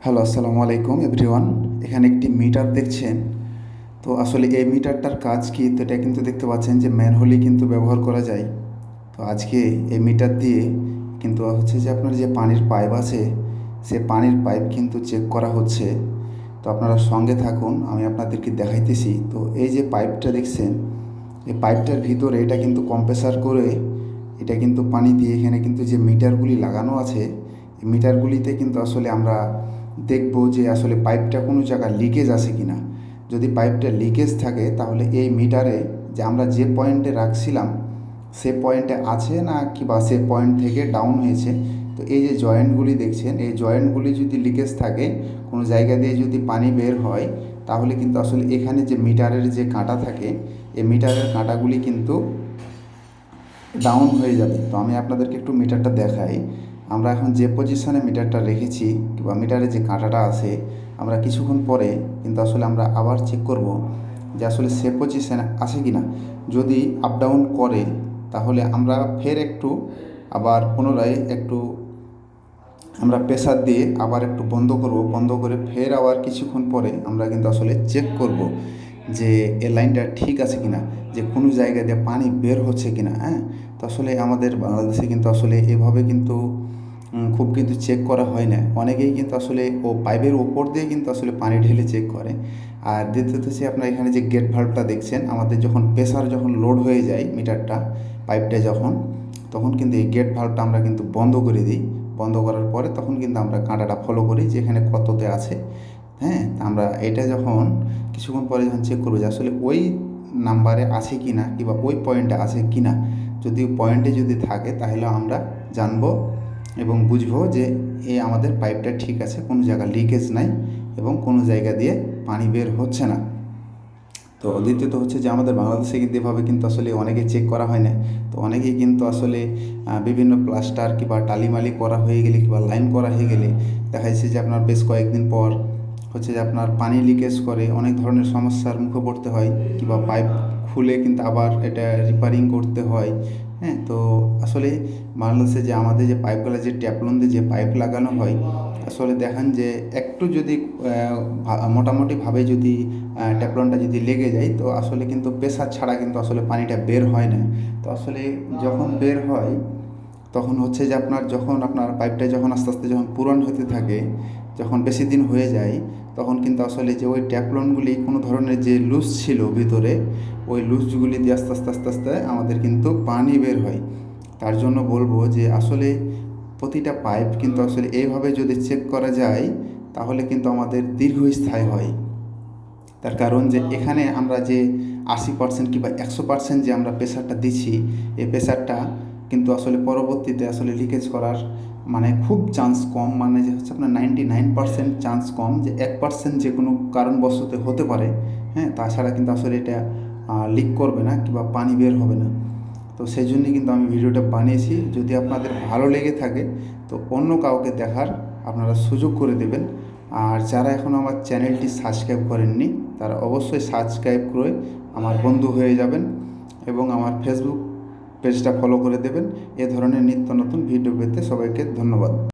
Hello, আসসালামু আলাইকুম everyone. এখানে একটি মিটার দেখছেন। তো আসলে এই মিটারটার কাজ কি, তো এটা কিন্তু দেখতে পাচ্ছেন যে ম্যানুয়ালি কিন্তু ব্যবহার করা যায়। তো আজকে এই মিটার দিয়ে কিন্তু হচ্ছে যে আপনার যে পানির পাইপ আছে, সে পানির পাইপ কিন্তু চেক করা হচ্ছে। তো আপনারা সঙ্গে থাকুন, আমি আপনাদেরকে দেখাইতেছি। তো এই যে পাইপটা দেখছেন, এই পাইপটার ভিতরে এটা কিন্তু কম্প্রেসার করে এটা কিন্তু পানি দিয়ে এখানে কিন্তু যে মিটারগুলি লাগানো আছে, এই মিটারগুলিতে কিন্তু আসলে আমরা দেখব যে আসলে পাইপটা কোনো জায়গায় লিকেজ আছে কি না। যদি পাইপটা লিকেজ থাকে তাহলে এই মিটারে যে আমরা যে পয়েন্টে রাখছিলাম সে পয়েন্টে আছে না, কি বা সে পয়েন্ট থেকে ডাউন হয়েছে। তো এই যে জয়েন্টগুলি দেখছেন, এই জয়েন্টগুলি যদি লিকেজ থাকে, কোনো জায়গা দিয়ে যদি পানি বের হয়, তাহলে কিন্তু আসলে এখানে যে মিটারের যে কাঁটা থাকে, এই মিটারের কাঁটাগুলি কিন্তু ডাউন হয়ে যাবে। তো আমি আপনাদেরকে একটু মিটারটা দেখাই। আমরা এখন যে পজিশনে মিটারটা রেখেছি কিংবা মিটারে যে কাঁটাটা আছে, আমরা কিছুক্ষণ পরে কিন্তু আসলে আমরা আবার চেক করব যে আসলে সে পজিশনে আছে কি না। যদি আপ ডাউন করে তাহলে আমরা ফের একটু আবার পুনরায় একটু আমরা প্রেসার দিয়ে আবার একটু বন্ধ করব, বন্ধ করে ফের আবার কিছুক্ষণ পরে আমরা কিন্তু আসলে চেক করব যে এ লাইনটা ঠিক আছে কিনা, যে কোনো জায়গা দিয়ে পানি বের হচ্ছে কিনা। হ্যাঁ, তো আসলে আমাদের বাংলাদেশে কিন্তু আসলে এভাবে কিন্তু খুব কিন্তু চেক করা হয় না। অনেকেই কিন্তু আসলে পাইপের ওপর দিয়ে কিন্তু আসলে পানি ঢেলে চেক করে। আর দ্বিতীয়ত হচ্ছে আপনার এখানে যে গেট ভাল্বটা দেখছেন, আমাদের যখন প্রেসার যখন লোড হয়ে যায় মিটারটা, পাইপটা যখন, তখন কিন্তু এই গেট ভাল্বটা আমরা কিন্তু বন্ধ করে দিই। বন্ধ করার পরে তখন কিন্তু আমরা কাঁটাটা ফলো করি যে এখানে কততে আছে। হ্যাঁ, তা আমরা এটা যখন কিছুক্ষণ পরে যখন চেক করবো যে আসলে ওই নাম্বারে আছে কি না, কিংবা ওই পয়েন্টে আছে কি না। যদি পয়েন্টে যদি থাকে তাহলে আমরা জানবো এবং বুঝবো যে এই আমাদের পাইপটা ঠিক আছে, কোনো জায়গা লিকেজ নাই এবং কোনো জায়গা দিয়ে পানি বের হচ্ছে না। তো দ্বিতীয়ত হচ্ছে যে আমাদের বাংলাদেশে কিন্তু এভাবে কিন্তু আসলে অনেকে চেক করা হয় না। তো অনেকেই কিন্তু আসলে বিভিন্ন প্লাস্টার কিংবা টালিমালি করা হয়ে গেলে কিংবা লাইন করা হয়ে গেলে দেখা যাচ্ছে যে আপনার বেশ কয়েকদিন পর হচ্ছে যে আপনার পানি লিকেজ করে অনেক ধরনের সমস্যার মুখে পড়তে হয়, কিংবা পাইপ খুলে কিন্তু আবার এটা রিপেয়ারিং করতে হয়। হ্যাঁ, তো আসলে বাংলাদেশে যে আমাদের যে পাইপগুলো, যে ট্যাপলন দিয়ে যে পাইপ লাগানো হয়, আসলে দেখেন যে একটু যদি মোটামুটিভাবে যদি ট্যাপলনটা যদি লেগে যায়, তো আসলে কিন্তু প্রেসার ছাড়া কিন্তু আসলে পানিটা বের হয় না। তো আসলে যখন বের হয় তখন হচ্ছে যে আপনার যখন আপনার পাইপটা যখন আস্তে আস্তে যখন পুরান হতে থাকে, যখন বেশি দিন হয়ে যায়, তখন কিন্তু আসলে যে ওই ট্যাপলনগুলি কোনো ধরনের যে লুজ ছিল ভিতরে, ওই লুজগুলি দিয়ে আস্তে আস্তে আস্তে আস্তে আমাদের কিন্তু পানি বের হয়। তার জন্য বলবো যে আসলে প্রতিটা পাইপ কিন্তু আসলে এইভাবে যদি চেক করা যায় তাহলে কিন্তু আমাদের দীর্ঘস্থায়ী হয়। তার কারণ যে এখানে আমরা যে 80% কিংবা 100% যে আমরা প্রেসারটা দিচ্ছি, এই প্রেসারটা কিন্তু আসলে পরবর্তীতে আসলে লিকেজ করার মানে খুব চান্স কম, মানে যে হচ্ছে আপনার 99% চান্স কম যে 1% যে কোনো কারণবশত হতে পারে। হ্যাঁ, তাছাড়া কিন্তু আসলে এটা লিক করবে না কিংবা পানি বের হবে না। তো সেই জন্যই কিন্তু আমি ভিডিওটা বানিয়েছি। যদি আপনাদের ভালো লেগে থাকে তো অন্য কাউকে দেখার আপনারা সুযোগ করে দেবেন। আর যারা এখনও আমার চ্যানেলটি সাবস্ক্রাইব করেননি তারা অবশ্যই সাবস্ক্রাইব করে আমার বন্ধু হয়ে যাবেন এবং আমার ফেসবুক পেজটা ফলো করে দেবেন। এ ধরনের নিত্য নতুন ভিডিও পেতে সবাইকে ধন্যবাদ।